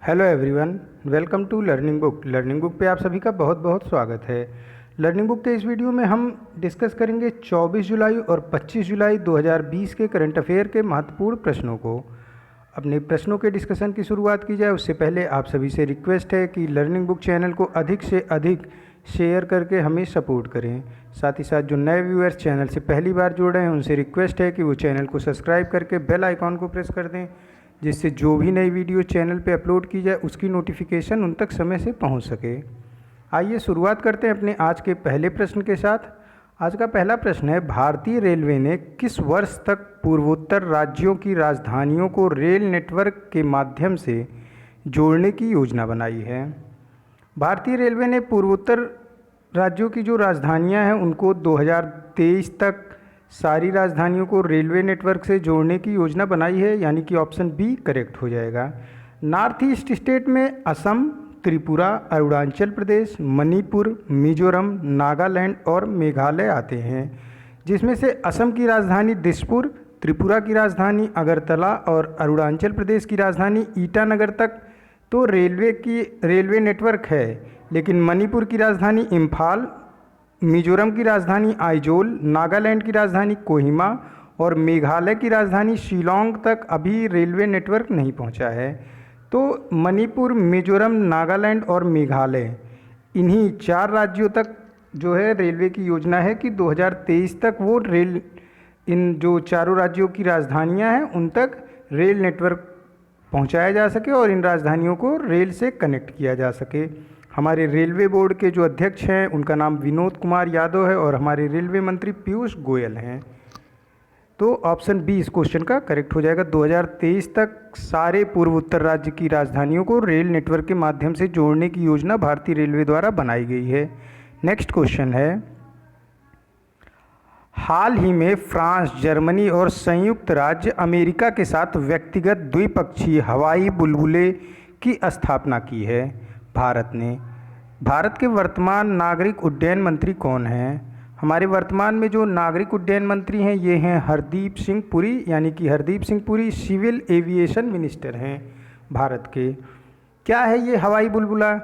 Hello everyone, welcome to learning book. Learning book पे आप सभी का बहुत बहुत स्वागत है। लर्निंग बुक के इस वीडियो में हम डिस्कस करेंगे 24 जुलाई और 25 जुलाई 2020 के करंट अफेयर के महत्वपूर्ण प्रश्नों को। अपने प्रश्नों के डिस्कशन की शुरुआत की जाए उससे पहले आप सभी से रिक्वेस्ट है कि लर्निंग बुक चैनल को अधिक से अधिक शेयर करके हमें सपोर्ट करें। साथ ही साथ जो नए व्यूअर्स चैनल से पहली बार जुड़ रहे हैं उनसे रिक्वेस्ट है कि वो चैनल को सब्सक्राइब करके बेल आइकॉन को प्रेस कर दें, जिससे जो भी नई वीडियो चैनल पे अपलोड की जाए उसकी नोटिफिकेशन उन तक समय से पहुंच सके। आइए शुरुआत करते हैं अपने आज के पहले प्रश्न के साथ। आज का पहला प्रश्न है, भारतीय रेलवे ने किस वर्ष तक पूर्वोत्तर राज्यों की राजधानियों को रेल नेटवर्क के माध्यम से जोड़ने की योजना बनाई है? भारतीय रेलवे ने पूर्वोत्तर राज्यों की जो राजधानियां हैं उनको 2023 तक सारी राजधानियों को रेलवे नेटवर्क से जोड़ने की योजना बनाई है, यानी कि ऑप्शन बी करेक्ट हो जाएगा। नॉर्थ ईस्ट स्टेट में असम, त्रिपुरा, अरुणाचल प्रदेश, मणिपुर, मिजोरम, नागालैंड और मेघालय आते हैं, जिसमें से असम की राजधानी दिसपुर, त्रिपुरा की राजधानी अगरतला और अरुणाचल प्रदेश की राजधानी ईटानगर तक तो रेलवे नेटवर्क है, लेकिन मणिपुर की राजधानी इम्फाल, मिजोरम की राजधानी आइजोल, नागालैंड की राजधानी कोहिमा और मेघालय की राजधानी शिलोंग तक अभी रेलवे नेटवर्क नहीं पहुंचा है। तो मणिपुर, मिजोरम, नागालैंड और मेघालय, इन्हीं 4 राज्यों तक जो है रेलवे की योजना है कि 2023 तक वो इन जो चारों राज्यों की राजधानियां हैं उन तक रेल नेटवर्क पहुंचाया जा सके और इन राजधानियों को रेल से कनेक्ट किया जा सके। हमारे रेलवे बोर्ड के जो अध्यक्ष हैं उनका नाम विनोद कुमार यादव है और हमारे रेलवे मंत्री पीयूष गोयल हैं। तो ऑप्शन बी इस क्वेश्चन का करेक्ट हो जाएगा। 2023 तक सारे पूर्वोत्तर राज्य की राजधानियों को रेल नेटवर्क के माध्यम से जोड़ने की योजना भारतीय रेलवे द्वारा बनाई गई है। नेक्स्ट क्वेश्चन है, हाल ही में फ्रांस, जर्मनी और संयुक्त राज्य अमेरिका के साथ व्यक्तिगत द्विपक्षीय हवाई बुलबुले की स्थापना की है भारत ने। भारत के वर्तमान नागरिक उड्डयन मंत्री कौन हैं? हमारे वर्तमान में जो नागरिक उड्डयन मंत्री हैं ये हैं हरदीप सिंह पुरी, यानी कि Hardeep Singh Puri civil aviation minister हैं भारत के। क्या है ये हवाई बुलबुला?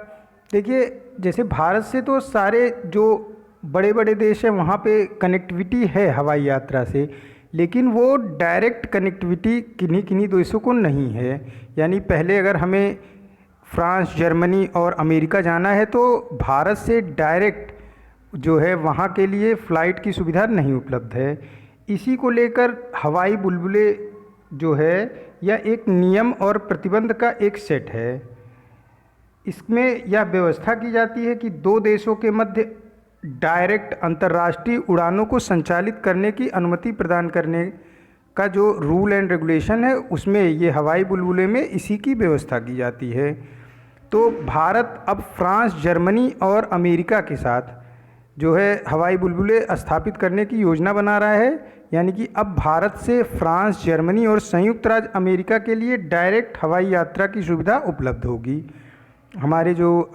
देखिए, जैसे भारत से तो सारे जो बड़े बड़े देश हैं वहाँ पे कनेक्टिविटी है हवाई यात्रा से, लेकिन वो डायरेक्ट कनेक्टिविटी किन्हीं किन्हीं देशों को नहीं है। यानी पहले अगर हमें फ्रांस, जर्मनी और अमेरिका जाना है तो भारत से डायरेक्ट जो है वहाँ के लिए फ़्लाइट की सुविधा नहीं उपलब्ध है। इसी को लेकर हवाई बुलबुले जो है यह एक नियम और प्रतिबंध का एक सेट है। इसमें यह व्यवस्था की जाती है कि 2 देशों के मध्य डायरेक्ट अंतर्राष्ट्रीय उड़ानों को संचालित करने की अनुमति प्रदान करने का जो रूल एंड रेगुलेशन है उसमें ये हवाई बुलबुले में इसी की व्यवस्था की जाती है। तो भारत अब फ्रांस, जर्मनी और अमेरिका के साथ जो है हवाई बुलबुले स्थापित करने की योजना बना रहा है, यानी कि अब भारत से फ्रांस, जर्मनी और संयुक्त राज्य अमेरिका के लिए डायरेक्ट हवाई यात्रा की सुविधा उपलब्ध होगी। हमारे जो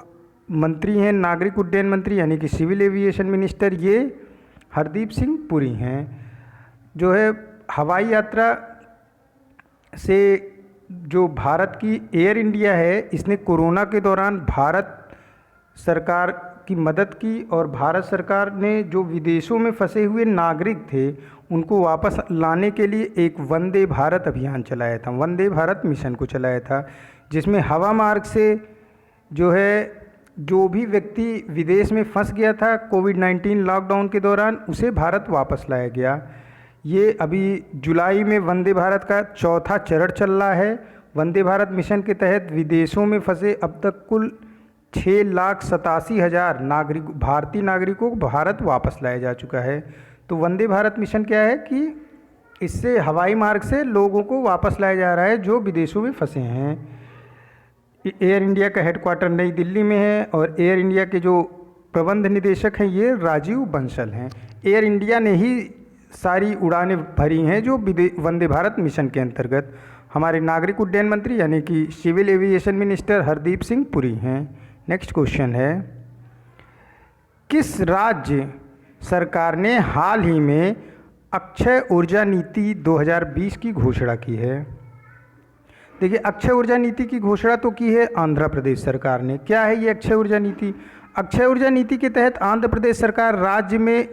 मंत्री हैं नागरिक उड्डयन मंत्री यानी कि सिविल एविएशन मिनिस्टर, ये हरदीप सिंह पुरी हैं। जो है हवाई यात्रा से जो भारत की एयर इंडिया है इसने कोरोना के दौरान भारत सरकार की मदद की और भारत सरकार ने जो विदेशों में फंसे हुए नागरिक थे उनको वापस लाने के लिए एक वंदे भारत अभियान चलाया था, वंदे भारत मिशन को चलाया था, जिसमें हवा मार्ग से जो है जो भी व्यक्ति विदेश में फंस गया था कोविड-19 लॉकडाउन के दौरान उसे भारत वापस लाया गया। ये अभी जुलाई में वंदे भारत का 4था चरण चल रहा है। वंदे भारत मिशन के तहत विदेशों में फंसे अब तक कुल 6,87,000 भारतीय नागरिकों को भारत वापस लाया जा चुका है। तो वंदे भारत मिशन क्या है कि इससे हवाई मार्ग से लोगों को वापस लाया जा रहा है जो विदेशों में फंसे हैं। एयर इंडिया का हेडक्वार्टर नई दिल्ली में है और एयर इंडिया के जो प्रबंध निदेशक हैं ये राजीव बंसल हैं। एयर इंडिया ने ही सारी उड़ानें भरी हैं जो वंदे भारत मिशन के अंतर्गत। हमारे नागरिक उड्डयन मंत्री यानी कि civil aviation minister Hardeep Singh Puri हैं। नेक्स्ट क्वेश्चन है, किस राज्य सरकार ने हाल ही में अक्षय ऊर्जा नीति 2020 की घोषणा की है? देखिए, अक्षय ऊर्जा नीति की घोषणा तो की है आंध्र प्रदेश सरकार ने। क्या है ये अक्षय ऊर्जा नीति? अक्षय ऊर्जा नीति के तहत आंध्र प्रदेश सरकार राज्य में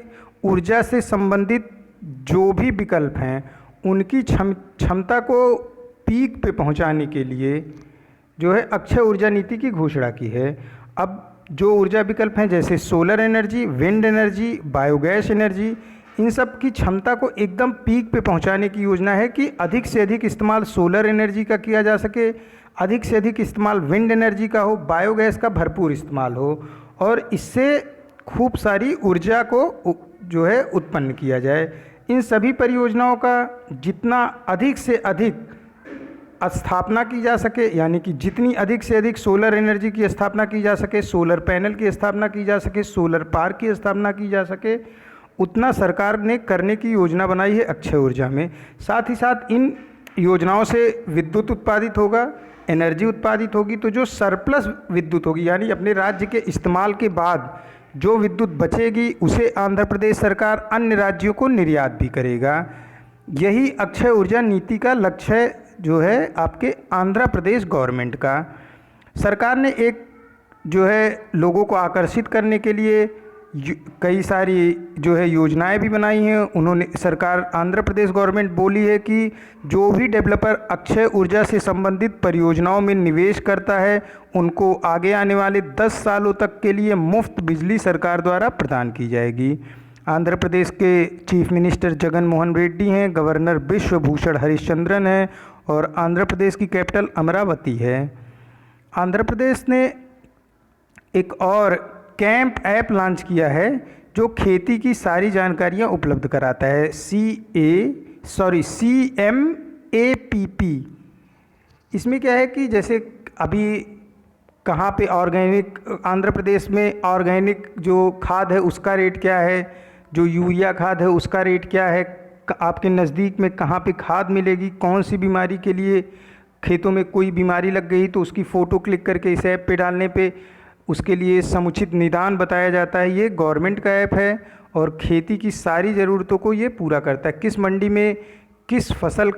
ऊर्जा से संबंधित जो भी विकल्प हैं उनकी क्षमता को पीक पे पहुंचाने के लिए जो है अक्षय ऊर्जा नीति की घोषणा की है। अब जो ऊर्जा विकल्प हैं जैसे solar energy, wind energy, biogas energy, इन सब की क्षमता को एकदम पीक पे पहुंचाने की योजना है कि अधिक से अधिक इस्तेमाल सोलर एनर्जी का किया जा सके, अधिक से अधिक इस्तेमाल विंड एनर्जी का हो, बायोगैस का भरपूर इस्तेमाल हो और इससे खूब सारी ऊर्जा को जो है उत्पन्न किया जाए। इन सभी परियोजनाओं का जितना अधिक से अधिक स्थापना की जा सके, यानी कि जितनी अधिक से अधिक सोलर एनर्जी की स्थापना की जा सके, सोलर पैनल की स्थापना की जा सके, सोलर पार्क की स्थापना की जा सके, उतना सरकार ने करने की योजना बनाई है अक्षय ऊर्जा में। साथ ही साथ इन योजनाओं से विद्युत उत्पादित होगा, एनर्जी उत्पादित होगी, तो जो सरप्लस विद्युत होगी यानी अपने राज्य के इस्तेमाल के बाद जो विद्युत बचेगी उसे आंध्र प्रदेश सरकार अन्य राज्यों को निर्यात भी करेगा। यही अक्षय ऊर्जा नीति का लक्ष्य जो है आपके आंध्र प्रदेश गवर्नमेंट का। सरकार ने एक जो है लोगों को आकर्षित करने के लिए कई सारी जो है योजनाएं भी बनाई हैं। उन्होंने सरकार आंध्र प्रदेश गवर्नमेंट बोली है कि जो भी डेवलपर अक्षय ऊर्जा से संबंधित परियोजनाओं में निवेश करता है उनको आगे आने वाले 10 सालों तक के लिए मुफ्त बिजली सरकार द्वारा प्रदान की जाएगी। आंध्र प्रदेश के चीफ मिनिस्टर जगन मोहन रेड्डी हैं, गवर्नर बिश्वभूषण हरिश्चंद्रन हैं और आंध्र प्रदेश की कैपिटल अमरावती है। आंध्र प्रदेश ने एक और कैंप ऐप लॉन्च किया है जो खेती की सारी जानकारियां उपलब्ध कराता है। CMAPP। इसमें क्या है कि जैसे अभी कहाँ पे ऑर्गेनिक, आंध्र प्रदेश में ऑर्गेनिक जो खाद है उसका रेट क्या है, जो यूरिया खाद है उसका रेट क्या है, आपके नज़दीक में कहाँ पे खाद मिलेगी, कौन सी बीमारी के लिए खेतों में कोई बीमारी लग गई तो उसकी फ़ोटो क्लिक करके इस ऐप पे डालने पे उसके लिए समुचित निदान बताया जाता है। ये गवर्नमेंट का ऐप है और खेती की सारी ज़रूरतों को ये पूरा करता है। किस मंडी में किस फसल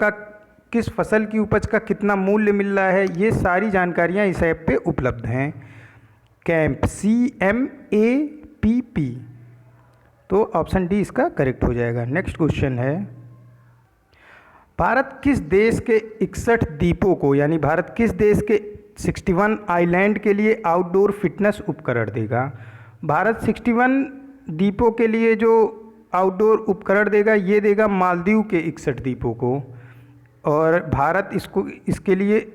की उपज का कितना मूल्य मिल रहा है, ये सारी जानकारियाँ इस ऐप पे उपलब्ध हैं। कैंप CMAPP, तो ऑप्शन डी इसका करेक्ट हो जाएगा। नेक्स्ट क्वेश्चन है, भारत किस देश के 61 द्वीपों को, यानी भारत किस देश के 61 आइलैंड के लिए आउटडोर फिटनेस उपकरण देगा? भारत 61 द्वीपों के लिए जो आउटडोर उपकरण देगा ये देगा मालदीव के 61 द्वीपों को, और भारत इसके लिए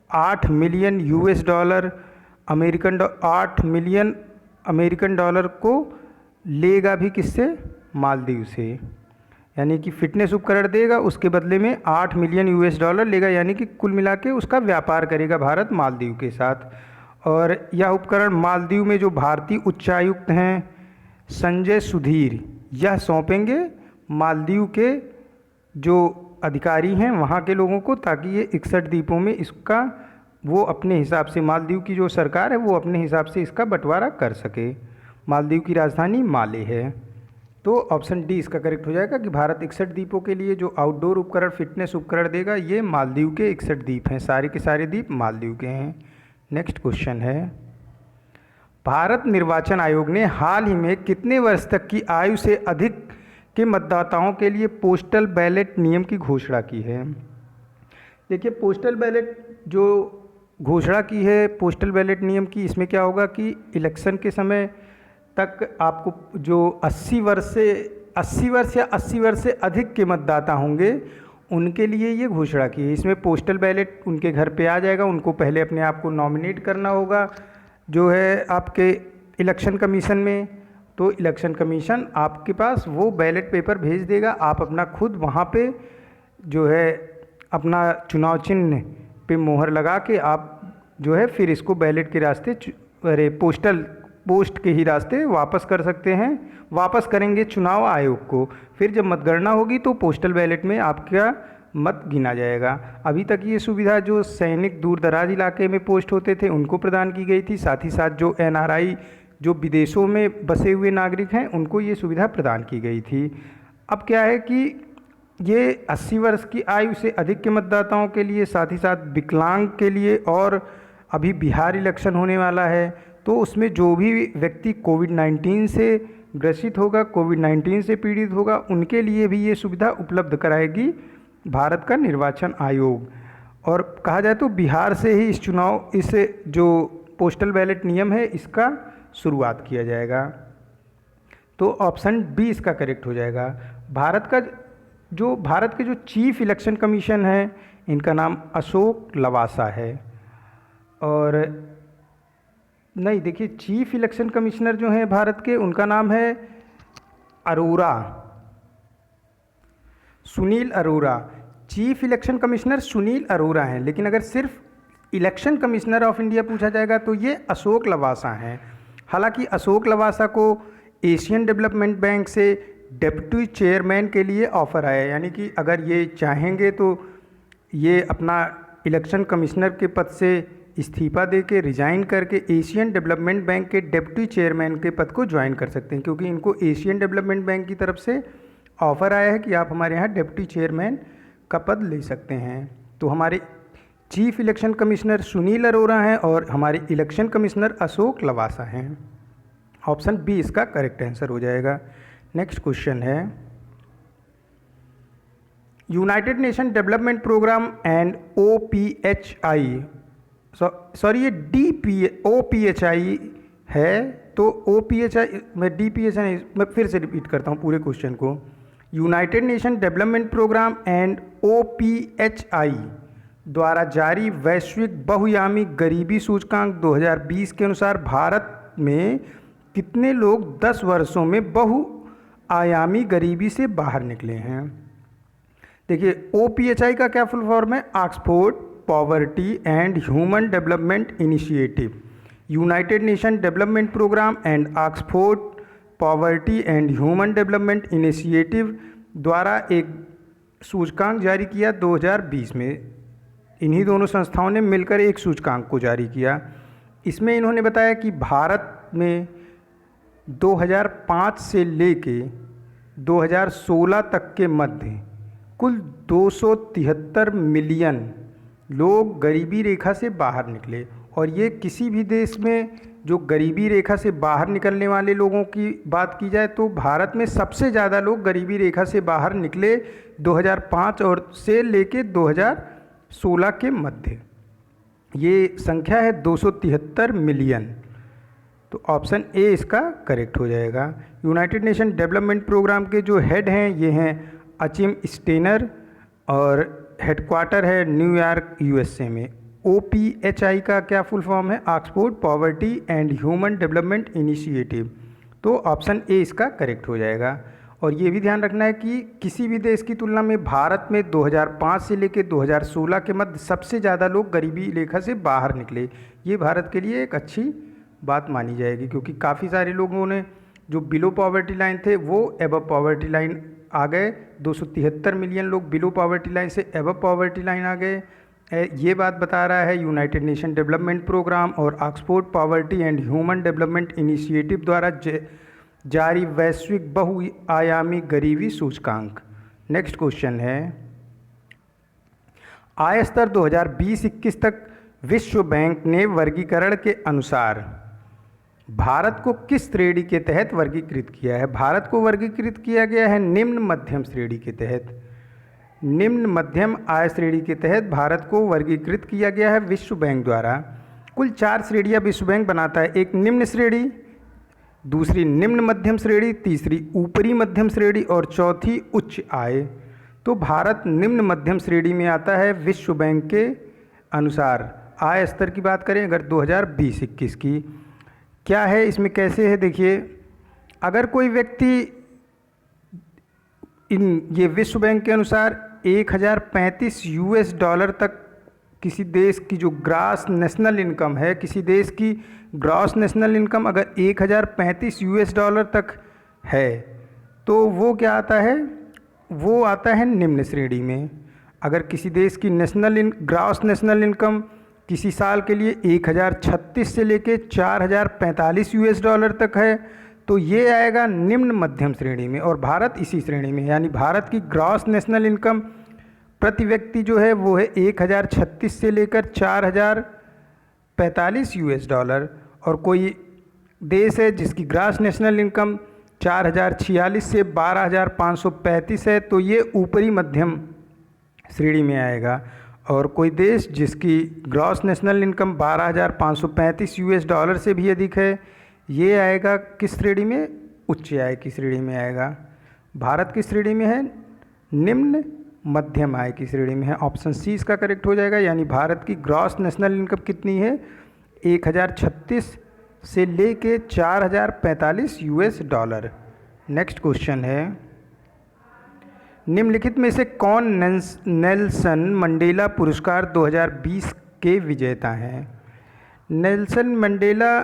8 मिलियन $8 मिलियन अमेरिकन डॉलर को लेगा भी किससे? मालदीव से। यानी कि फिटनेस उपकरण देगा, उसके बदले में 8 मिलियन $8 लेगा, यानी कि कुल मिला के उसका व्यापार करेगा भारत मालदीव के साथ। और यह उपकरण मालदीव में जो भारतीय उच्चायुक्त हैं संजय सुधीर, यह सौंपेंगे मालदीव के जो अधिकारी हैं वहाँ के लोगों को, ताकि ये 61 द्वीपों में इसका वो अपने हिसाब से, मालदीव की जो सरकार है वो अपने हिसाब से इसका बंटवारा कर सके। मालदीव की राजधानी माले है। तो ऑप्शन डी इसका करेक्ट हो जाएगा कि भारत 61 द्वीपों के लिए जो आउटडोर उपकरण फिटनेस उपकरण देगा ये मालदीव के 61 द्वीप हैं, सारे के सारे द्वीप मालदीव के हैं। नेक्स्ट क्वेश्चन है, भारत निर्वाचन आयोग ने हाल ही में कितने वर्ष तक की आयु से अधिक के मतदाताओं के लिए पोस्टल बैलेट नियम की घोषणा की है? देखिए, पोस्टल बैलेट जो घोषणा की है पोस्टल बैलेट नियम की, इसमें क्या होगा कि इलेक्शन के समय तक आपको जो 80 वर्ष या 80 वर्ष से अधिक के मतदाता होंगे उनके लिए ये घोषणा की है। इसमें पोस्टल बैलेट उनके घर पे आ जाएगा, उनको पहले अपने आप को नॉमिनेट करना होगा जो है आपके इलेक्शन कमीशन में। तो इलेक्शन कमीशन आपके पास वो बैलेट पेपर भेज देगा, आप अपना खुद वहाँ पे जो है अपना चुनाव चिन्ह पे मोहर लगा के आप जो है फिर इसको बैलेट के रास्ते पोस्ट के ही रास्ते वापस कर सकते हैं, वापस करेंगे चुनाव आयोग को। फिर जब मतगणना होगी तो पोस्टल बैलेट में आपका मत गिना जाएगा। अभी तक ये सुविधा जो सैनिक दूर दराज इलाके में पोस्ट होते थे उनको प्रदान की गई थी, साथ ही साथ जो NRI जो विदेशों में बसे हुए नागरिक हैं उनको ये सुविधा प्रदान की गई थी। अब क्या है कि ये 80 वर्ष की आयु से अधिक के मतदाताओं के लिए, साथ ही साथ विकलांग के लिए, और अभी बिहार इलेक्शन होने वाला है तो उसमें जो भी व्यक्ति कोविड-19 से ग्रसित होगा, कोविड-19 से पीड़ित होगा, उनके लिए भी ये सुविधा उपलब्ध कराएगी भारत का निर्वाचन आयोग। और कहा जाए तो बिहार से ही इस जो पोस्टल बैलेट नियम है इसका शुरुआत किया जाएगा। तो ऑप्शन बी इसका करेक्ट हो जाएगा। भारत के जो चीफ इलेक्शन कमीशन है इनका नाम अशोक लवासा है। और नहीं, देखिए, चीफ इलेक्शन कमिश्नर जो हैं भारत के, उनका नाम है Arora, Sunil Arora. Chief election commissioner Sunil Arora हैं, लेकिन अगर सिर्फ इलेक्शन कमिश्नर ऑफ इंडिया पूछा जाएगा तो ये अशोक लवासा हैं। हालांकि अशोक लवासा को एशियन डेवलपमेंट बैंक से डिप्टी चेयरमैन के लिए ऑफ़र आया है, यानी कि अगर ये चाहेंगे तो ये अपना इलेक्शन कमिश्नर के पद से इस्तीफा दे के रिज़ाइन करके एशियन डेवलपमेंट बैंक के डिप्टी चेयरमैन के पद को ज्वाइन कर सकते हैं, क्योंकि इनको एशियन डेवलपमेंट बैंक की तरफ से ऑफ़र आया है कि आप हमारे यहाँ डिप्टी चेयरमैन का पद ले सकते हैं। तो हमारे chief election commissioner Sunil Arora हैं और हमारे इलेक्शन कमिश्नर अशोक लवासा हैं। ऑप्शन बी इसका करेक्ट आंसर हो जाएगा। नेक्स्ट क्वेश्चन है, united nation development program and OPHI, sorry ये OPHI है, तो OPHI मैं DPHI मैं फिर से रिपीट करता हूँ पूरे क्वेश्चन को। United nation development program and OPHI द्वारा जारी वैश्विक बहुआयामी गरीबी सूचकांक 2020 के अनुसार भारत में कितने लोग 10 वर्षों में बहुआयामी गरीबी से बाहर निकले हैं। देखिए, OPHI का क्या फुल फॉर्म है? Oxford poverty and human development initiative. United nation development program and Oxford poverty and human development initiative द्वारा एक सूचकांक जारी किया 2020 में। इन्हीं दोनों संस्थाओं ने मिलकर एक सूचकांक को जारी किया। इसमें इन्होंने बताया कि भारत में 2005 से लेके 2016 तक के मध्य कुल 273 मिलियन लोग गरीबी रेखा से बाहर निकले। और ये किसी भी देश में जो गरीबी रेखा से बाहर निकलने वाले लोगों की बात की जाए तो भारत में सबसे ज़्यादा लोग गरीबी रेखा से बाहर निकले 2005 और से लेके 2016 के मध्य। ये संख्या है 273 मिलियन। तो ऑप्शन ए इसका करेक्ट हो जाएगा। यूनाइटेड नेशन डेवलपमेंट प्रोग्राम के जो हेड हैं ये हैं अचिम स्टेनर और हेडक्वार्टर है न्यूयॉर्क USA में। OPHI का क्या फुल फॉर्म है? Oxford poverty and human development initiative. तो ऑप्शन ए इसका करेक्ट हो जाएगा। और ये भी ध्यान रखना है कि किसी भी देश की तुलना में भारत में 2005 से लेकर 2016 के मध्य सबसे ज़्यादा लोग गरीबी रेखा से बाहर निकले। ये भारत के लिए एक अच्छी बात मानी जाएगी, क्योंकि काफ़ी सारे लोगों ने जो बिलो पॉवर्टी लाइन थे वो एबव पॉवर्टी लाइन आ गए। 273 मिलियन लोग बिलो पॉवर्टी लाइन से एबव पॉवर्टी लाइन आ गए। ये बात बता रहा है यूनाइटेड नेशन डेवलपमेंट प्रोग्राम और Oxford poverty and human development initiative द्वारा जारी वैश्विक बहुआयामी गरीबी सूचकांक। नेक्स्ट क्वेश्चन है, आय स्तर 2020-21 तक विश्व बैंक ने वर्गीकरण के अनुसार भारत को किस श्रेणी के तहत वर्गीकृत किया है? भारत को वर्गीकृत किया गया है निम्न मध्यम श्रेणी के तहत। निम्न मध्यम आय श्रेणी के तहत भारत को वर्गीकृत किया गया है विश्व बैंक द्वारा। कुल 4 श्रेणियां विश्व बैंक बनाता है। एक निम्न श्रेणी, दूसरी निम्न मध्यम श्रेणी, तीसरी ऊपरी मध्यम श्रेणी और चौथी उच्च आय। तो भारत निम्न मध्यम श्रेणी में आता है विश्व बैंक के अनुसार। आय स्तर की बात करें अगर 2020-21 की, क्या है इसमें, कैसे है? देखिए, अगर कोई व्यक्ति ये विश्व बैंक के अनुसार 1035 $US तक किसी देश की जो ग्रॉस नेशनल इनकम है, किसी देश की ग्रॉस नेशनल इनकम अगर 1035 $US तक है तो वो क्या आता है? वो आता है निम्न श्रेणी में। अगर किसी देश की ग्रॉस नेशनल इनकम किसी साल के लिए 1036 से लेके 4045 $US तक है तो ये आएगा निम्न मध्यम श्रेणी में, और भारत इसी श्रेणी में है। यानी भारत की ग्रॉस नेशनल इनकम प्रति व्यक्ति जो है वो है 1036 से लेकर 4045 US डॉलर, और कोई देश है जिसकी ग्रॉस नेशनल इनकम 4046 से 12535 है, तो ये ऊपरी मध्यम श्रेणी में आएगा। और कोई देश जिसकी gross national income 12535 US dollar से भी अधिक है, ये आएगा किस श्रेणी में? उच्च आय की श्रेणी में आएगा। भारत की श्रेणी में है निम्न मध्यम आय की श्रेणी में है। ऑप्शन सी इसका करेक्ट हो जाएगा। यानी भारत की ग्रॉस नेशनल इनकम कितनी है? 1036 से लेके 4045 US डॉलर। नेक्स्ट क्वेश्चन है, निम्नलिखित में से कौन नेल्सन मंडेला पुरस्कार 2020 के विजेता हैं? नेल्सन मंडेला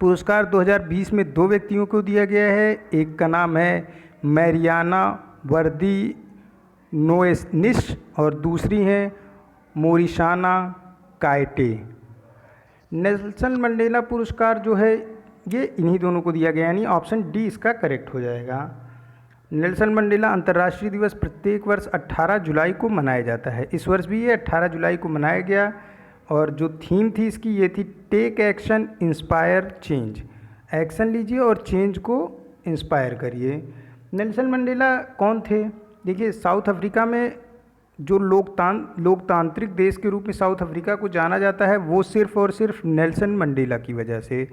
पुरस्कार 2020 में दो व्यक्तियों को दिया गया है। एक का नाम है मैरियाना वर्दीनोएनिस और दूसरी हैं मोरिशाना कायटे। नेल्सन मंडेला पुरस्कार जो है ये इन्हीं दोनों को दिया गया, यानी ऑप्शन डी इसका करेक्ट हो जाएगा। नेल्सन मंडेला अंतर्राष्ट्रीय दिवस प्रत्येक वर्ष 18 जुलाई को मनाया जाता है। इस वर्ष भी ये 18 जुलाई को मनाया गया, और जो थीम थी इसकी ये थी take action inspire change. Action लीजिए और चेंज को इंस्पायर करिए। नेल्सन मंडेला कौन थे? देखिए, साउथ अफ्रीका में जो लोकतांत्रिक देश के रूप में साउथ अफ्रीका को जाना जाता है, वो सिर्फ़ और सिर्फ नेल्सन मंडेला की वजह से।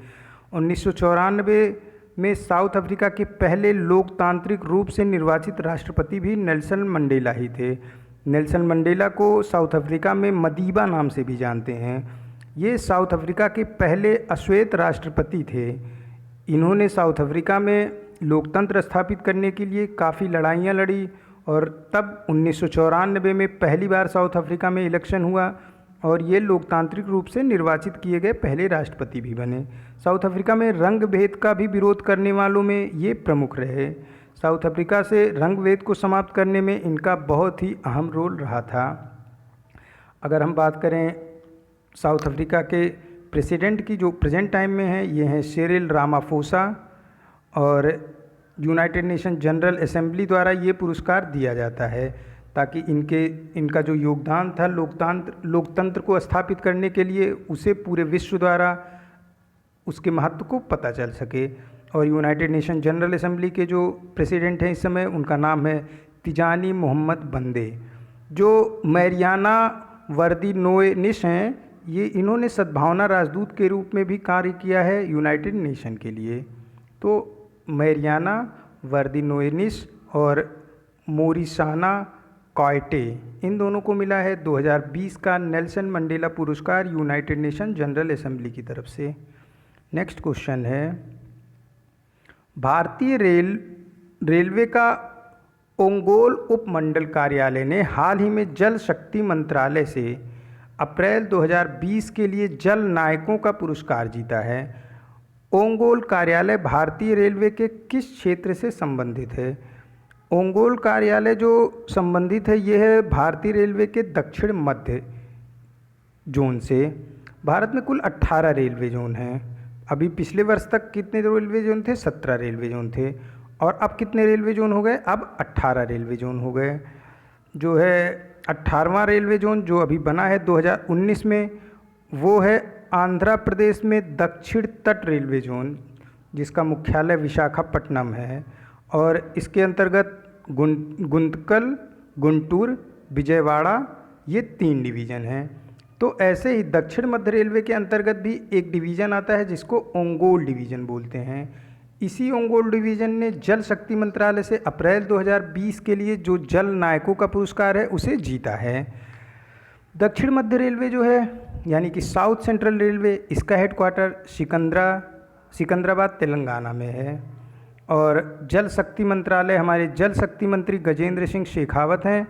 1994 में साउथ अफ्रीका के पहले लोकतांत्रिक रूप से निर्वाचित राष्ट्रपति भी नेल्सन मंडेला ही थे। नेल्सन मंडेला को साउथ अफ्रीका में मदीबा नाम से भी जानते हैं। ये साउथ अफ्रीका के पहले अश्वेत राष्ट्रपति थे। इन्होंने साउथ अफ्रीका में लोकतंत्र स्थापित करने के लिए काफ़ी लड़ाइयाँ लड़ी, और तब 1994 में पहली बार साउथ अफ्रीका में इलेक्शन हुआ, और ये लोकतांत्रिक रूप से निर्वाचित किए गए पहले राष्ट्रपति भी बने। साउथ अफ्रीका में रंग भेद का भी विरोध करने वालों में ये प्रमुख रहे। साउथ अफ्रीका से रंग भेद को समाप्त करने में इनका बहुत ही अहम रोल रहा था। अगर हम बात करें साउथ अफ्रीका के प्रेसिडेंट की, जो प्रेजेंट टाइम में है, ये हैं सिरिल रामाफोसा, और यूनाइटेड नेशन जनरल असेंबली द्वारा ये पुरस्कार दिया जाता है ताकि इनका जो योगदान था लोकतंत्र को स्थापित करने के लिए, उसे पूरे विश्व द्वारा उसके महत्व को पता चल सके। और यूनाइटेड नेशन जनरल असेंबली के जो प्रेसिडेंट हैं इस समय, उनका नाम है तिजानी मोहम्मद बंदे। जो मैरियाना वर्दीनोएनिस हैं, ये इन्होंने सद्भावना राजदूत के रूप में भी कार्य किया है यूनाइटेड नेशन के लिए। तो मैरियाना वर्दीनोएनिस और मोरिशाना कायटे, इन दोनों को मिला है 2020 का नेल्सन मंडेला पुरस्कार यूनाइटेड नेशन जनरल असेंबली की तरफ से। नेक्स्ट क्वेश्चन है, भारतीय रेलवे का ओंगोल उपमंडल कार्यालय ने हाल ही में जल शक्ति मंत्रालय से अप्रैल 2020 के लिए जल नायकों का पुरस्कार जीता है। ओंगोल कार्यालय भारतीय रेलवे के किस क्षेत्र से संबंधित है? ओंगोल कार्यालय जो संबंधित है ये है भारतीय रेलवे के दक्षिण मध्य जोन से। भारत में कुल 18 रेलवे जोन हैं। अभी पिछले वर्ष तक कितने रेलवे जोन थे? 17 रेलवे जोन थे। और अब कितने रेलवे जोन हो गए? अब 18 रेलवे जोन हो गए। जो है 18वां रेलवे जोन जो अभी बना है 2019 में, वो है आंध्र प्रदेश में दक्षिण तट रेलवे जोन, जिसका मुख्यालय विशाखापट्टनम है। और इसके अंतर्गत गुंतकल, गुंटूर, विजयवाड़ा, ये 3 डिवीज़न हैं। तो ऐसे ही दक्षिण मध्य रेलवे के अंतर्गत भी एक डिवीज़न आता है जिसको ओंगोल डिवीज़न बोलते हैं। इसी ओंगोल डिवीज़न ने जल शक्ति मंत्रालय से अप्रैल 2020 के लिए जो जल नायकों का पुरस्कार है उसे जीता है। दक्षिण मध्य रेलवे जो है, यानी कि साउथ सेंट्रल रेलवे, इसका हेडक्वार्टर सिकंदराबाद तेलंगाना में है। और जल शक्ति मंत्रालय, हमारे जल शक्ति मंत्री गजेंद्र सिंह शेखावत हैं,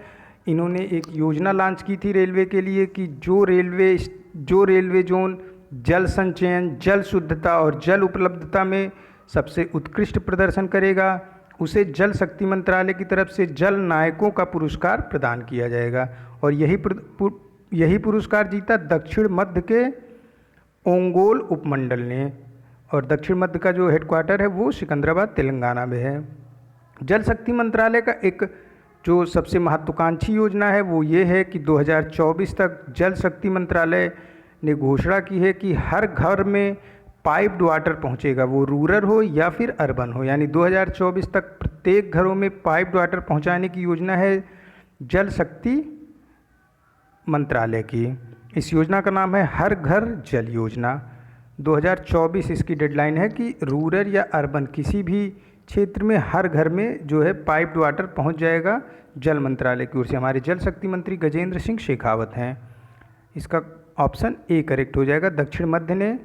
इन्होंने एक योजना लॉन्च की थी रेलवे के लिए कि जो रेलवे जोन जल संचयन, जल शुद्धता और जल उपलब्धता में सबसे उत्कृष्ट प्रदर्शन करेगा, उसे जल शक्ति मंत्रालय की तरफ से जल नायकों का पुरस्कार प्रदान किया जाएगा। और यही पुरस्कार जीता दक्षिण मध्य के ओंगोल उपमंडल ने। और दक्षिण मध्य का जो हेडक्वार्टर है वो सिकंदराबाद तेलंगाना में है। जल शक्ति मंत्रालय का एक जो सबसे महत्वाकांक्षी योजना है वो ये है कि 2024 तक जल शक्ति मंत्रालय ने घोषणा की है कि हर घर में पाइप्ड वाटर पहुंचेगा, वो रूरल हो या फिर अर्बन हो। यानी 2024 तक प्रत्येक घरों में पाइप्ड वाटर पहुंचाने की योजना है जल शक्ति मंत्रालय की। इस योजना का नाम है हर घर जल योजना। 2024 इसकी डेडलाइन है कि रूरल या अर्बन किसी भी क्षेत्र में हर घर में जो है पाइप्ड वाटर पहुंच जाएगा जल मंत्रालय की ओर से। हमारे जल शक्ति मंत्री गजेंद्र सिंह शेखावत हैं। इसका ऑप्शन ए करेक्ट हो जाएगा। दक्षिण मध्य ने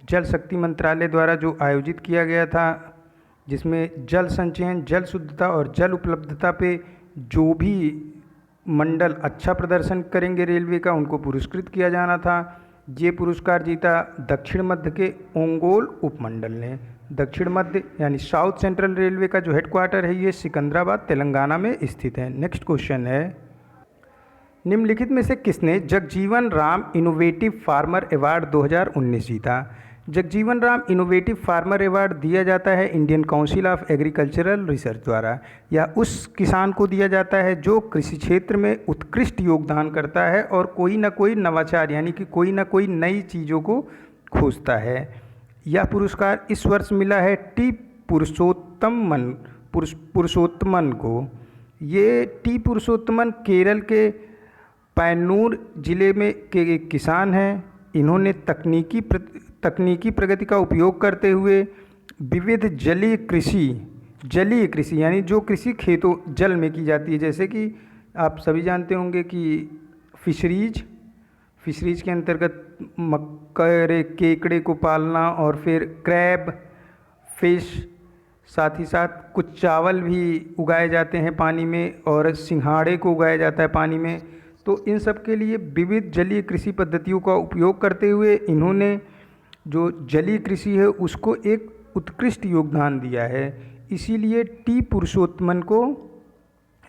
जल शक्ति मंत्रालय द्वारा जो आयोजित किया गया था, जिसमें जल संचयन, जल शुद्धता और जल उपलब्धता पे जो भी मंडल अच्छा प्रदर्शन करेंगे रेलवे का, उनको पुरस्कृत किया जाना था। ये पुरस्कार जीता दक्षिण मध्य के ओंगोल उपमंडल ने। दक्षिण मध्य यानी साउथ सेंट्रल रेलवे का जो हेडक्वार्टर है ये सिकंदराबाद तेलंगाना में स्थित है। नेक्स्ट क्वेश्चन है, निम्नलिखित में से किसने Jagjivan Ram innovative farmer award 2019 जीता? Jagjivan Ram innovative farmer award दिया जाता है Indian council of agricultural research द्वारा। यह उस किसान को दिया जाता है जो कृषि क्षेत्र में उत्कृष्ट योगदान करता है और कोई ना कोई नवाचार यानी कि कोई ना कोई नई चीज़ों को खोजता है। यह पुरस्कार इस वर्ष मिला है टी पुरुषोत्तमन को। ये टी पुरुषोत्तमन केरल के पैन्नूर जिले में के एक किसान हैं। इन्होंने तकनीकी प्रगति का उपयोग करते हुए विविध जलीय कृषि यानी जो कृषि खेतों जल में की जाती है, जैसे कि आप सभी जानते होंगे कि फिशरीज के अंतर्गत मक्करे, केकड़े को पालना और फिर क्रैब, फिश, साथ ही साथ कुछ चावल भी उगाए जाते हैं पानी में और सिंघाड़े को उगाया जाता है पानी में। तो इन सब के लिए विविध जलीय कृषि पद्धतियों का उपयोग करते हुए इन्होंने जो जलीय कृषि है उसको एक उत्कृष्ट योगदान दिया है। इसीलिए टी पुरुषोत्तमन को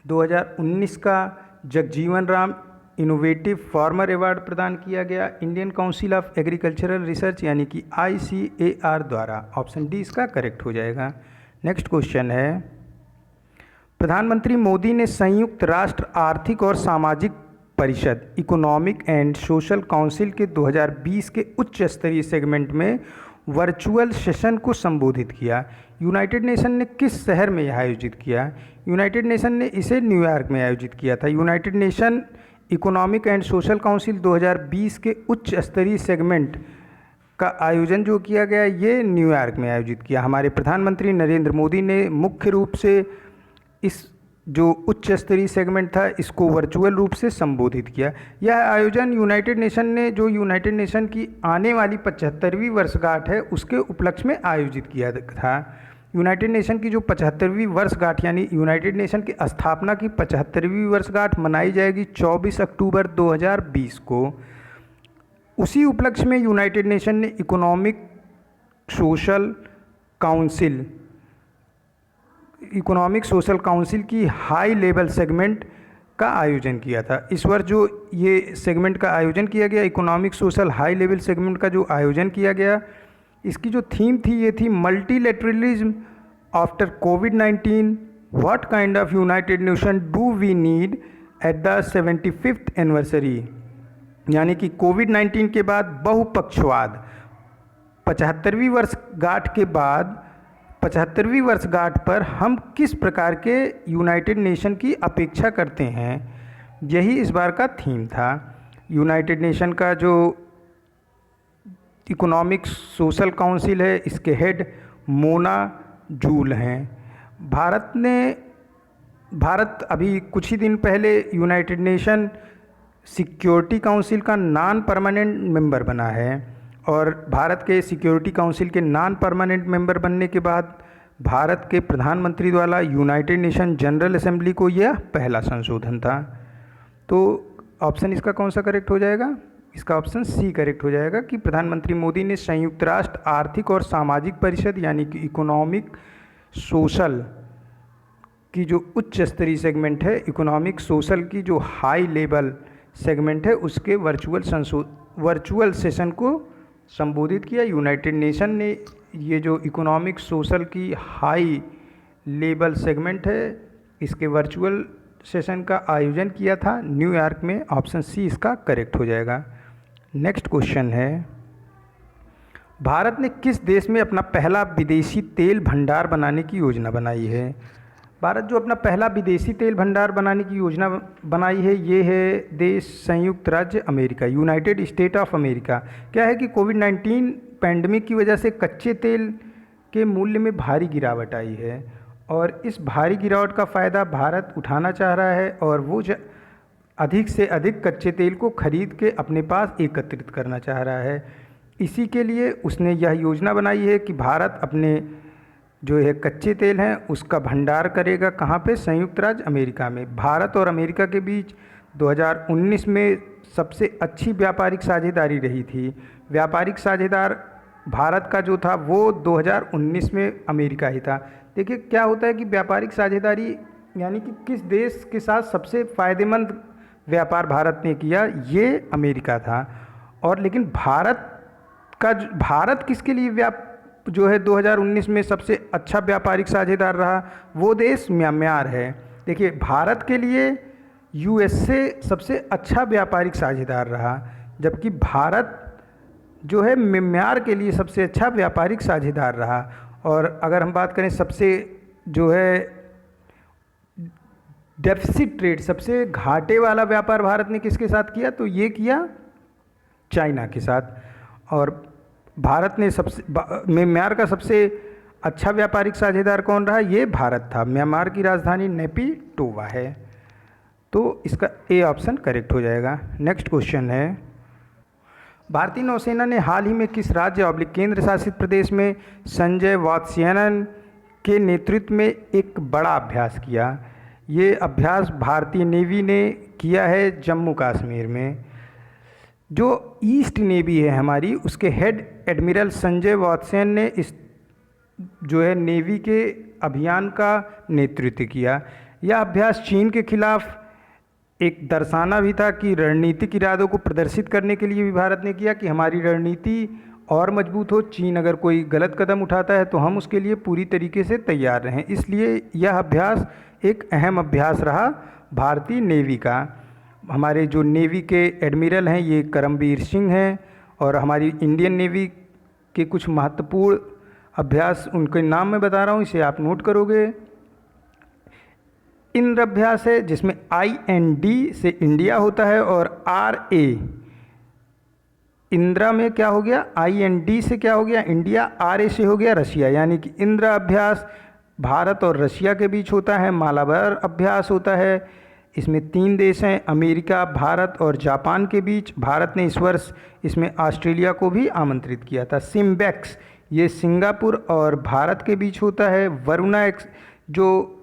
2019 का Jagjivan Ram innovative farmer award प्रदान किया गया Indian council of agricultural research यानी कि ICAR द्वारा। ऑप्शन डी इसका करेक्ट हो जाएगा। नेक्स्ट क्वेश्चन है, प्रधानमंत्री मोदी ने संयुक्त राष्ट्र आर्थिक और सामाजिक परिषद इकोनॉमिक एंड सोशल काउंसिल के 2020 के उच्च स्तरीय सेगमेंट में वर्चुअल सेशन को संबोधित किया। यूनाइटेड नेशन ने किस शहर में यह आयोजित किया? यूनाइटेड नेशन ने इसे न्यूयॉर्क में आयोजित किया था। United nation economic and social council 2020 के उच्च स्तरीय सेगमेंट का आयोजन जो किया गया ये न्यूयॉर्क में आयोजित किया। हमारे प्रधानमंत्री नरेंद्र मोदी ने मुख्य रूप से इस जो उच्च स्तरीय सेगमेंट था इसको वर्चुअल रूप से संबोधित किया। यह आयोजन यूनाइटेड नेशन ने जो यूनाइटेड नेशन की आने वाली 75वीं वर्षगांठ है उसके उपलक्ष्य में आयोजित किया था। यूनाइटेड नेशन की जो 75वीं वर्षगांठ यानी यूनाइटेड नेशन की स्थापना की 75वीं वर्षगांठ मनाई जाएगी 24 अक्टूबर 2020 को। उसी उपलक्ष्य में यूनाइटेड नेशन ने इकोनॉमिक सोशल काउंसिल की हाई लेवल सेगमेंट का आयोजन किया था। इस वर्ष जो ये सेगमेंट का आयोजन किया गया, economic social high level segment का जो आयोजन किया गया, इसकी जो थीम थी ये थी मल्टीलेटरलिज्म आफ्टर कोविड-19, what kind of united nation do we need at the 75th anniversary. यानी कि कोविड-19 के बाद बहुपक्षवाद 75वीं वर्षगांठ पर हम किस प्रकार के यूनाइटेड नेशन की अपेक्षा करते हैं, यही इस बार का थीम था। यूनाइटेड नेशन का जो इकोनॉमिक सोशल काउंसिल है इसके हेड मोना जूल हैं। भारत अभी कुछ ही दिन पहले यूनाइटेड नेशन सिक्योरिटी काउंसिल का नॉन परमानेंट मेंबर बना है और भारत के सिक्योरिटी काउंसिल के नॉन परमानेंट मेंबर बनने के बाद भारत के प्रधानमंत्री द्वारा यूनाइटेड नेशन जनरल असेंबली को यह पहला संशोधन था। तो ऑप्शन इसका कौन सा करेक्ट हो जाएगा? इसका ऑप्शन सी करेक्ट हो जाएगा कि प्रधानमंत्री मोदी ने संयुक्त राष्ट्र आर्थिक और सामाजिक परिषद यानी कि इकोनॉमिक सोशल की जो उच्च स्तरीय सेगमेंट है, इकोनॉमिक सोशल की जो हाई लेवल सेगमेंट है, उसके वर्चुअल सेशन को संबोधित किया। यूनाइटेड नेशन ने ये जो इकोनॉमिक सोशल की हाई लेवल सेगमेंट है, इसके वर्चुअल सेशन का आयोजन किया था न्यूयॉर्क में। ऑप्शन सी इसका करेक्ट हो जाएगा। नेक्स्ट क्वेश्चन है, भारत ने किस देश में अपना पहला विदेशी तेल भंडार बनाने की योजना बनाई है? भारत जो अपना पहला विदेशी तेल भंडार बनाने की योजना बनाई है, ये है देश संयुक्त राज्य America, United state of America. क्या है कि कोविड-19 पैंडमिक की वजह से कच्चे तेल के मूल्य में भारी गिरावट आई है और इस भारी गिरावट का फ़ायदा भारत उठाना चाह रहा है और वो अधिक से अधिक कच्चे तेल को खरीद के अपने पास एकत्रित करना चाह रहा है। इसी के लिए उसने यह योजना बनाई है कि भारत अपने जो है कच्चे तेल हैं उसका भंडार करेगा। कहाँ पे? संयुक्त राज्य अमेरिका में। भारत और अमेरिका के बीच 2019 में सबसे अच्छी व्यापारिक साझेदारी रही थी। व्यापारिक साझेदार भारत का जो था वो 2019 में अमेरिका ही था। देखिए क्या होता है कि व्यापारिक साझेदारी यानी कि किस देश के साथ सबसे फ़ायदेमंद व्यापार भारत ने किया, ये अमेरिका था। और लेकिन भारत किसके लिए जो है 2019 में सबसे अच्छा व्यापारिक साझेदार रहा, वो देश म्यांमार है। देखिए भारत के लिए यूएसए सबसे अच्छा व्यापारिक साझेदार रहा, जबकि भारत जो है म्यांमार के लिए सबसे अच्छा व्यापारिक साझेदार रहा। और अगर हम बात करें सबसे जो है डेफिसिट ट्रेड, सबसे घाटे वाला व्यापार भारत ने किसके साथ किया, तो ये किया चाइना के साथ। और भारत ने म्यांमार का सबसे अच्छा व्यापारिक साझेदार कौन रहा, ये भारत था। म्यांमार की राजधानी नेपिटोवा है, तो इसका ए ऑप्शन करेक्ट हो जाएगा। नेक्स्ट क्वेश्चन है, भारतीय नौसेना ने हाल ही में किस राज्य और केंद्र शासित प्रदेश में संजय वात्स्यायन के नेतृत्व में एक बड़ा अभ्यास किया? ये अभ्यास भारतीय नेवी ने किया है जम्मू कश्मीर में। जो ईस्ट नेवी है हमारी, उसके हेड एडमिरल संजय वात्स्यायन ने इस जो है नेवी के अभियान का नेतृत्व किया। यह अभ्यास चीन के खिलाफ एक दर्शाना भी था कि रणनीतिक इरादों को प्रदर्शित करने के लिए भी भारत ने किया कि हमारी रणनीति और मजबूत हो। चीन अगर कोई गलत कदम उठाता है तो हम उसके लिए पूरी तरीके से तैयार रहें। इसलिए यह अभ्यास एक अहम अभ्यास रहा भारतीय नेवी का। हमारे जो नेवी के एडमिरल हैं ये करमबीर सिंह हैं और हमारी इंडियन नेवी के कुछ महत्वपूर्ण अभ्यास उनके नाम मैं बता रहा हूँ, इसे आप नोट करोगे। इंद्र अभ्यास है जिसमें IND से इंडिया होता है और RA इंद्रा में क्या हो गया, IND से क्या हो गया इंडिया, RA से हो गया रशिया। यानी कि इंद्र अभ्यास भारत और रशिया के बीच होता है। मालाबार अभ्यास होता है, इसमें 3 देश हैं अमेरिका, भारत और जापान के बीच। भारत ने इस वर्ष इसमें ऑस्ट्रेलिया को भी आमंत्रित किया था। सिम्बेक्स ये सिंगापुर और भारत के बीच होता है। वरुणा जो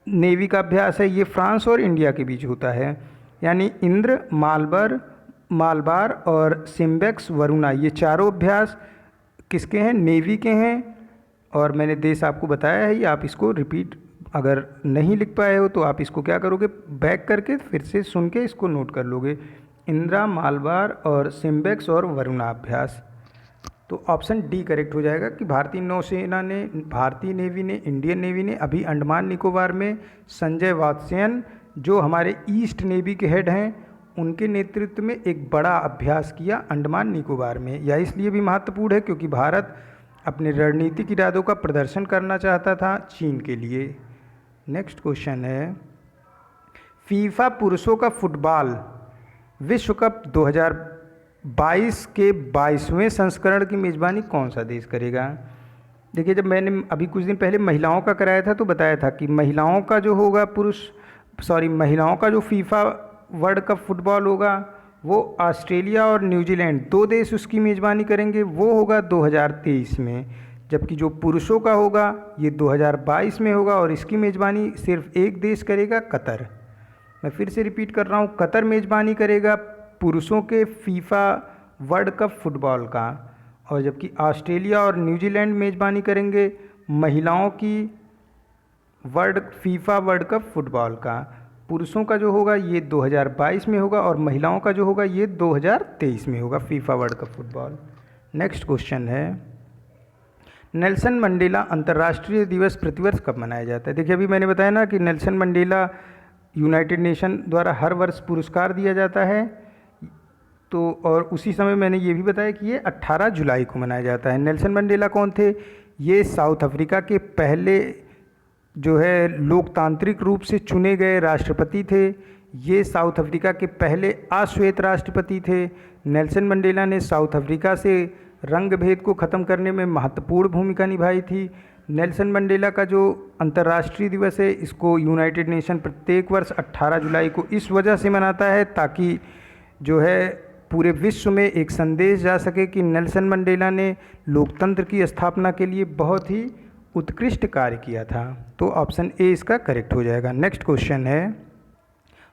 नेवी का अभ्यास है ये फ्रांस और इंडिया के बीच होता है। यानी इंद्र, मालबार और सिम्बेक्स, वरुणा ये चारों अभ्यास किसके हैं, नेवी के हैं। और मैंने देश आपको बताया है, ये आप इसको रिपीट अगर नहीं लिख पाए हो तो आप इसको क्या करोगे, बैक करके फिर से सुन के इसको नोट कर लोगे। इंदिरा, मालबार और सिम्बेक्स और वरुणा अभ्यास। तो ऑप्शन डी करेक्ट हो जाएगा कि भारतीय नौसेना ने, भारतीय नेवी ने, इंडियन नेवी ने अभी अंडमान निकोबार में संजय वात्स्यायन जो हमारे ईस्ट नेवी के हेड हैं उनके नेतृत्व में एक बड़ा अभ्यास किया अंडमान निकोबार में। यह इसलिए भी महत्वपूर्ण है क्योंकि भारत अपने रणनीतिक इरादों का प्रदर्शन करना चाहता था चीन के लिए। नेक्स्ट क्वेश्चन है, फीफा पुरुषों का फुटबॉल विश्व कप 2022 के 22वें संस्करण की मेज़बानी कौन सा देश करेगा? देखिए, जब मैंने अभी कुछ दिन पहले महिलाओं का कराया था तो बताया था कि महिलाओं का जो होगा महिलाओं का जो फीफा वर्ल्ड कप फुटबॉल होगा वो ऑस्ट्रेलिया और न्यूजीलैंड 2 देश उसकी मेज़बानी करेंगे, वो होगा 2023 में। जबकि जो पुरुषों का होगा ये 2022 में होगा और इसकी मेज़बानी सिर्फ एक देश करेगा, कतर। मैं फिर से रिपीट कर रहा हूँ, कतर मेज़बानी करेगा पुरुषों के फीफा वर्ल्ड कप फुटबॉल का, और जबकि ऑस्ट्रेलिया और न्यूजीलैंड मेज़बानी करेंगे महिलाओं की फीफा वर्ल्ड कप फुटबॉल का। पुरुषों का जो होगा ये 2022 में होगा और महिलाओं का जो होगा ये 2023 में होगा FIFA world cup football. Next question है, नेल्सन मंडेला अंतर्राष्ट्रीय दिवस प्रतिवर्ष कब मनाया जाता है? देखिए, अभी मैंने बताया ना कि नेल्सन मंडेला यूनाइटेड नेशन द्वारा हर वर्ष पुरस्कार दिया जाता है। तो और उसी समय मैंने ये भी बताया कि ये 18 जुलाई को मनाया जाता है। नेल्सन मंडेला कौन थे? ये साउथ अफ्रीका के पहले जो है लोकतांत्रिक रूप से चुने गए राष्ट्रपति थे। ये साउथ अफ्रीका के पहले अश्वेत राष्ट्रपति थे। नेल्सन मंडेला ने साउथ अफ्रीका से रंग भेद को ख़त्म करने में महत्वपूर्ण भूमिका निभाई थी। नेल्सन मंडेला का जो अंतर्राष्ट्रीय दिवस है, इसको यूनाइटेड नेशन प्रत्येक वर्ष 18 जुलाई को इस वजह से मनाता है ताकि जो है पूरे विश्व में एक संदेश जा सके कि नेल्सन मंडेला ने लोकतंत्र की स्थापना के लिए बहुत ही उत्कृष्ट कार्य किया था। तो ऑप्शन ए इसका करेक्ट हो जाएगा। नेक्स्ट क्वेश्चन है,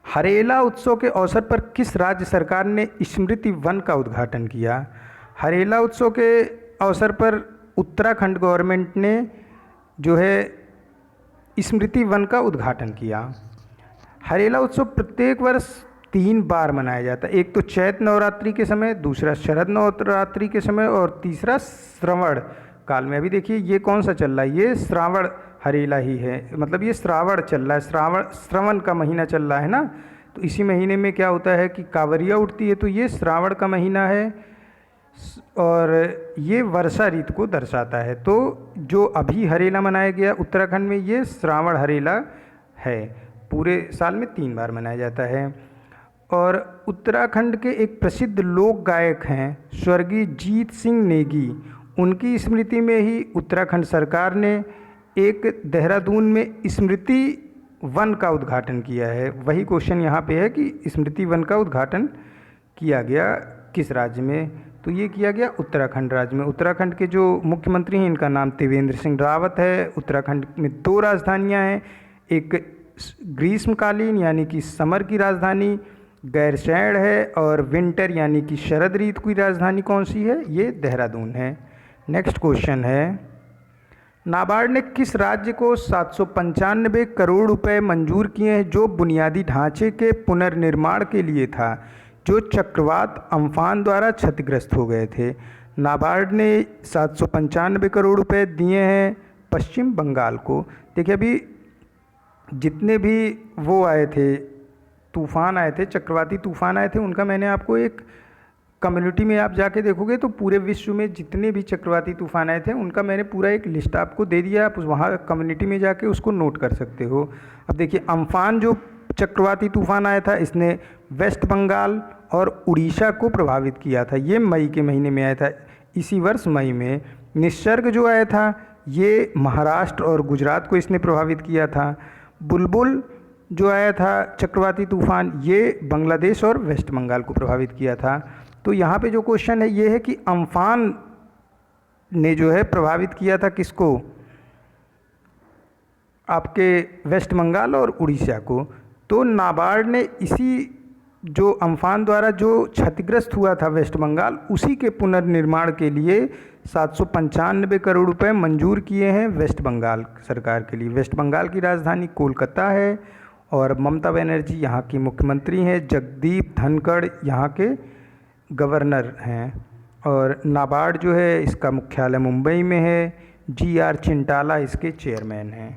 हरेला उत्सव के अवसर पर किस राज्य सरकार ने स्मृति वन का उद्घाटन किया? हरेला उत्सव के अवसर पर उत्तराखंड गवर्नमेंट ने जो है स्मृति वन का उद्घाटन किया। हरेला उत्सव प्रत्येक वर्ष 3 बार मनाया जाता है। एक तो चैत्र नवरात्रि के समय, दूसरा शरद नवरात्रि के समय और तीसरा श्रावण काल में। अभी देखिए ये कौन सा चल रहा है, ये श्रावण हरेला ही है, मतलब ये श्रावण चल रहा है, श्रवण का महीना चल रहा है ना। तो इसी महीने में क्या होता है कि कांवरिया उठती है, तो ये श्रावण का महीना है और ये वर्षा ऋतु को दर्शाता है। तो जो अभी हरेला मनाया गया उत्तराखंड में, ये श्रावण हरेला है। पूरे साल में 3 बार मनाया जाता है। और उत्तराखंड के एक प्रसिद्ध लोक गायक हैं स्वर्गीय जीत सिंह नेगी, उनकी स्मृति में ही उत्तराखंड सरकार ने एक देहरादून में स्मृति वन का उद्घाटन किया है। वही क्वेश्चन यहाँ पे है कि स्मृति वन का उद्घाटन किया गया किस राज्य में? तो ये किया गया उत्तराखंड राज्य में। उत्तराखंड के जो मुख्यमंत्री हैं, इनका नाम त्रिवेंद्र सिंह रावत है। उत्तराखंड में 2 राजधानियाँ हैं, एक ग्रीष्मकालीन यानी कि समर की राजधानी गैरसैंण है और विंटर यानी कि शरद ऋतु की राजधानी कौन सी है? ये देहरादून है। नेक्स्ट क्वेश्चन है, नाबार्ड ने किस राज्य को 795 करोड़ रुपए मंजूर किए हैं जो बुनियादी ढांचे के पुनर्निर्माण के लिए था, जो चक्रवात अम्फान द्वारा क्षतिग्रस्त हो गए थे? नाबार्ड ने 795 करोड़ रुपए दिए हैं पश्चिम बंगाल को। देखिए, अभी जितने भी वो आए थे, तूफ़ान आए थे, चक्रवाती तूफ़ान आए थे, उनका मैंने आपको एक कम्युनिटी में आप जाके देखोगे तो पूरे विश्व में जितने भी चक्रवाती तूफ़ान आए थे उनका मैंने पूरा एक लिस्ट आपको दे दिया। आप वहाँ कम्युनिटी में जाके उसको नोट कर सकते हो। अब देखिए, अम्फान जो चक्रवाती तूफ़ान आया था, इसने वेस्ट बंगाल और उड़ीसा को प्रभावित किया था। ये मई के महीने में आया था, इसी वर्ष मई में। निसर्ग जो आया था, ये महाराष्ट्र और गुजरात को इसने प्रभावित किया था। बुलबुल जो आया था चक्रवाती तूफ़ान, ये बांग्लादेश और वेस्ट बंगाल को प्रभावित किया था। तो यहाँ पे जो क्वेश्चन है ये है कि अम्फान ने जो है प्रभावित किया था किसको? आपके वेस्ट बंगाल और उड़ीसा को। तो नाबार्ड ने इसी जो अम्फान द्वारा जो क्षतिग्रस्त हुआ था वेस्ट बंगाल, उसी के पुनर्निर्माण के लिए 795 करोड़ रुपए मंजूर किए हैं वेस्ट बंगाल सरकार के लिए। वेस्ट बंगाल की राजधानी कोलकाता है और ममता बनर्जी यहाँ की मुख्यमंत्री हैं, जगदीप धनखड़ यहाँ के गवर्नर हैं और नाबार्ड जो है इसका मुख्यालय मुंबई में है। GR चिंटाला इसके चेयरमैन हैं।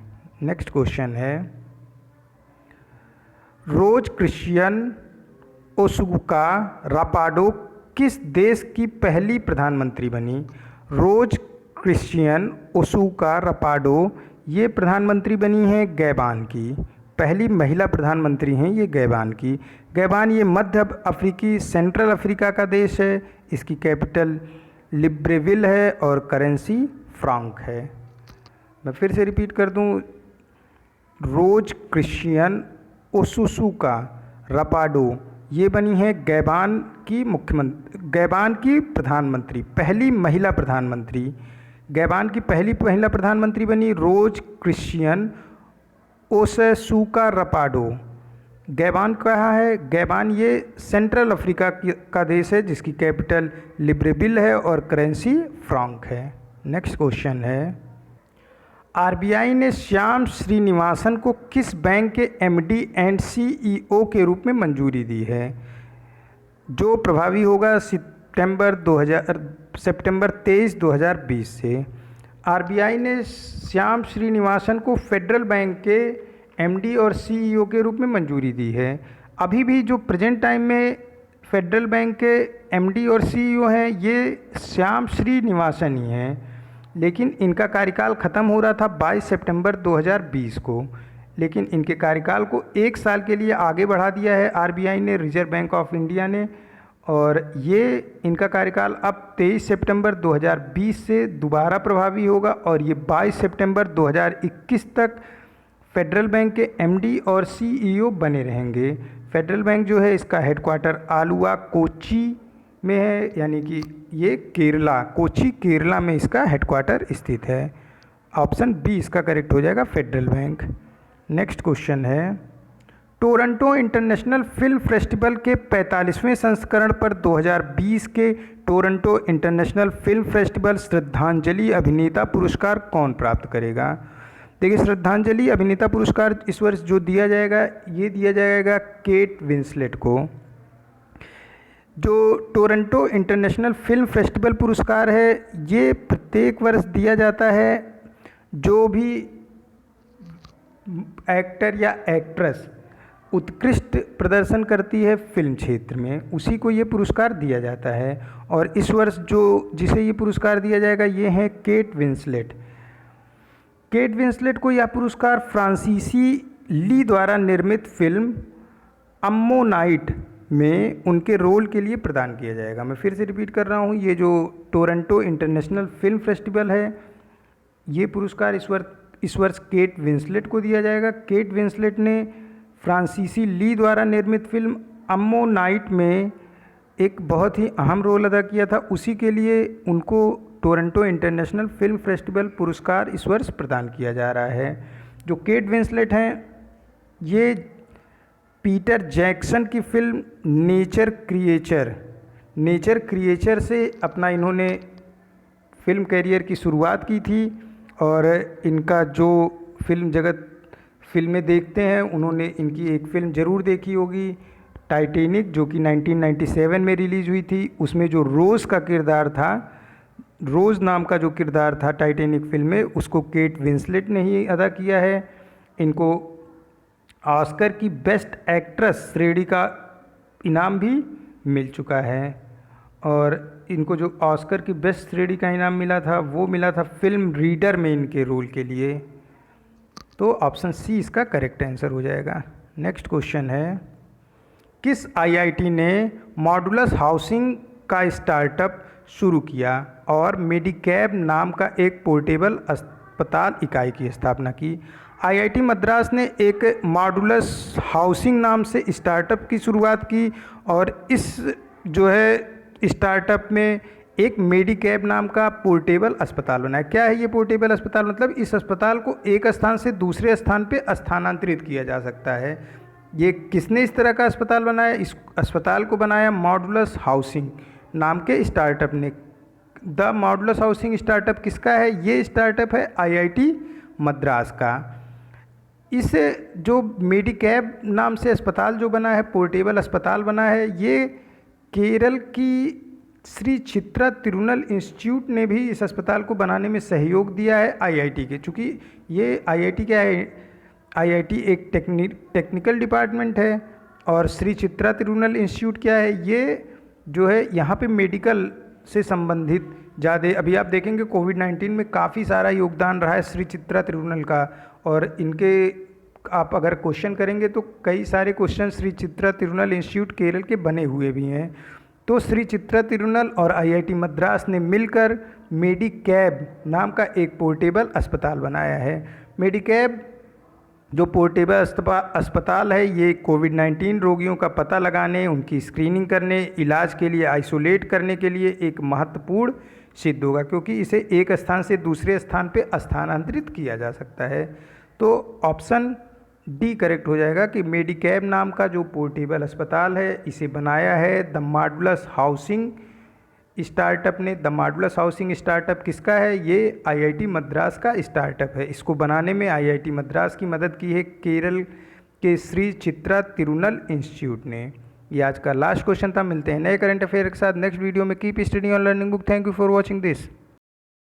नेक्स्ट क्वेश्चन है, रोज क्रिश्चियन ओसुका रापाडो किस देश की पहली प्रधानमंत्री बनी? रोज क्रिश्चियन ओसुका रापाडो ये प्रधानमंत्री बनी हैं गैबान की, पहली महिला प्रधानमंत्री हैं ये गैबान की। गैबान ये मध्य अफ्रीकी सेंट्रल अफ्रीका का देश है। इसकी कैपिटल लिब्रेविल है और करेंसी फ्रांक है। मैं फिर से रिपीट कर दूं, रोज क्रिश्चियन ओसुका रापाडो ये बनी है गैबान की प्रधानमंत्री, पहली महिला प्रधानमंत्री। गैबान की पहली महिला प्रधानमंत्री बनी रोज क्रिश्चियन ओसुका रापाडो। गैबान कहाँ है? गैबान ये सेंट्रल अफ्रीका का देश है जिसकी कैपिटल लिब्रेविल है और करेंसी फ्रांक है। नेक्स्ट क्वेश्चन है, RBI ने श्याम श्रीनिवासन को किस बैंक के MD एंड CEO के रूप में मंजूरी दी है, जो प्रभावी होगा सितंबर 23, 2020 से? आरबीआई ने श्याम श्रीनिवासन को फेडरल बैंक के एमडी और सीईओ के रूप में मंजूरी दी है। अभी भी जो प्रेजेंट टाइम में फेडरल बैंक के एमडी और सीईओ हैं ये श्याम श्रीनिवासन ही हैं, लेकिन इनका कार्यकाल ख़त्म हो रहा था 22 सितंबर 2020 को, लेकिन इनके कार्यकाल को 1 साल के लिए आगे बढ़ा दिया है आरबीआई ने, रिजर्व बैंक ऑफ इंडिया ने। और ये इनका कार्यकाल अब 23 सितंबर 2020 से दोबारा प्रभावी होगा और ये 22 सितंबर 2021 तक फेडरल बैंक के एमडी और सीईओ बने रहेंगे। फेडरल बैंक जो है इसका हेडक्वार्टर आलुवा कोच्चि में है, यानी कि ये केरला, कोच्चि केरला में इसका हेडक्वार्टर स्थित है। ऑप्शन बी इसका करेक्ट हो जाएगा, फेडरल बैंक। नेक्स्ट क्वेश्चन है, टोरंटो इंटरनेशनल फिल्म फेस्टिवल के 45वें संस्करण पर 2020 के टोरंटो इंटरनेशनल फिल्म फेस्टिवल श्रद्धांजलि अभिनेता पुरस्कार कौन प्राप्त करेगा? देखिए, श्रद्धांजलि अभिनेता पुरस्कार इस वर्ष जो दिया जाएगा ये दिया जाएगा केट विंसलेट को। जो टोरंटो इंटरनेशनल फिल्म फेस्टिवल पुरस्कार है ये प्रत्येक वर्ष दिया जाता है जो भी एक्टर या एक्ट्रेस उत्कृष्ट प्रदर्शन करती है फिल्म क्षेत्र में, उसी को ये पुरस्कार दिया जाता है। और इस वर्ष जो जिसे ये पुरस्कार दिया जाएगा ये है केट विंसलेट। केट विंसलेट को यह पुरस्कार फ्रांसीसी ली द्वारा निर्मित फिल्म अम्मोनाइट में उनके रोल के लिए प्रदान किया जाएगा। मैं फिर से रिपीट कर रहा हूँ, ये जो टोरंटो इंटरनेशनल फिल्म फेस्टिवल है ये पुरस्कार इस वर्ष केट विंसलेट को दिया जाएगा। केट विंसलेट ने फ्रांसीसी ली द्वारा निर्मित फिल्म अम्मोनाइट में एक बहुत ही अहम रोल अदा किया था, उसी के लिए उनको टोरंटो इंटरनेशनल फिल्म फेस्टिवल पुरस्कार इस वर्ष प्रदान किया जा रहा है। जो केट विंसलेट हैं ये पीटर जैक्सन की फिल्म नेचर क्रिएचर से अपना इन्होंने फिल्म कैरियर की शुरुआत की थी और इनका जो फिल्में देखते हैं उन्होंने इनकी एक फ़िल्म ज़रूर देखी होगी, टाइटैनिक, जो कि 1997 में रिलीज़ हुई थी। उसमें जो रोज़ का किरदार था, रोज़ नाम का जो किरदार था टाइटैनिक फिल्म में, उसको केट विंसलेट ने ही अदा किया है। इनको ऑस्कर की बेस्ट एक्ट्रेस श्रेणी का इनाम भी मिल चुका है और इनको जो ऑस्कर की बेस्ट श्रेणी का इनाम मिला था वो मिला था फिल्म रीडर में इनके रोल के लिए। तो ऑप्शन सी इसका करेक्ट आंसर हो जाएगा। नेक्स्ट क्वेश्चन है, किस आईआईटी ने मॉडुलस हाउसिंग का स्टार्टअप शुरू किया और मेडिकैब नाम का एक पोर्टेबल अस्पताल इकाई की स्थापना की? आईआईटी मद्रास ने एक मॉडुलस हाउसिंग नाम से स्टार्टअप की शुरुआत की और इस जो है स्टार्टअप में एक मेडिकैब नाम का पोर्टेबल अस्पताल बनाया। क्या है ये पोर्टेबल अस्पताल? मतलब इस अस्पताल को एक स्थान से दूसरे स्थान पे स्थानांतरित किया जा सकता है। ये किसने इस तरह का अस्पताल बनाया? इस अस्पताल को बनाया मॉडुलस हाउसिंग नाम के स्टार्टअप ने। द मॉडुलस हाउसिंग स्टार्टअप किसका है? ये स्टार्टअप है आईआईटी मद्रास का। इस जो मेडिकैब नाम से अस्पताल जो बना है, पोर्टेबल अस्पताल बना है, ये केरल की श्री चित्रा तिरुनल इंस्टीट्यूट ने भी इस अस्पताल को बनाने में सहयोग दिया है आईआईटी के। चूँकि ये आईआईटी क्या है, आईआईटी एक टेक्निकल डिपार्टमेंट है और श्री चित्रा तिरुनल इंस्टीट्यूट क्या है, ये जो है यहाँ पे मेडिकल से संबंधित ज़्यादा, अभी आप देखेंगे कोविड-19 में काफ़ी सारा योगदान रहा है श्री चित्रा तिरुनल का। और इनके आप अगर क्वेश्चन करेंगे तो कई सारे क्वेश्चन श्री चित्रा तिरुनल इंस्टीट्यूट केरल के बने हुए भी हैं। तो श्री चित्रा तिरुनल और आईआईटी मद्रास ने मिलकर मेडिकैब नाम का एक पोर्टेबल अस्पताल बनाया है। मेडिकैब जो पोर्टेबल अस्पताल है ये कोविड-19 रोगियों का पता लगाने, उनकी स्क्रीनिंग करने, इलाज के लिए आइसोलेट करने के लिए एक महत्वपूर्ण सिद्ध होगा, क्योंकि इसे एक स्थान से दूसरे स्थान पे स्थानांतरित किया जा सकता है। तो ऑप्शन डी करेक्ट हो जाएगा कि मेडिकैब नाम का जो पोर्टेबल अस्पताल है इसे बनाया है द मॉडुलस हाउसिंग स्टार्टअप ने। द मॉडुलस हाउसिंग स्टार्टअप किसका है? ये आईआईटी मद्रास का स्टार्टअप है। इसको बनाने में आईआईटी मद्रास की मदद की है केरल के श्री चित्रा तिरुनल इंस्टीट्यूट ने। ये आज का लास्ट क्वेश्चन था। मिलते हैं नए करंट अफेयर के साथ नेक्स्ट वीडियो में। Keep study on learning book. Thank you for watching this.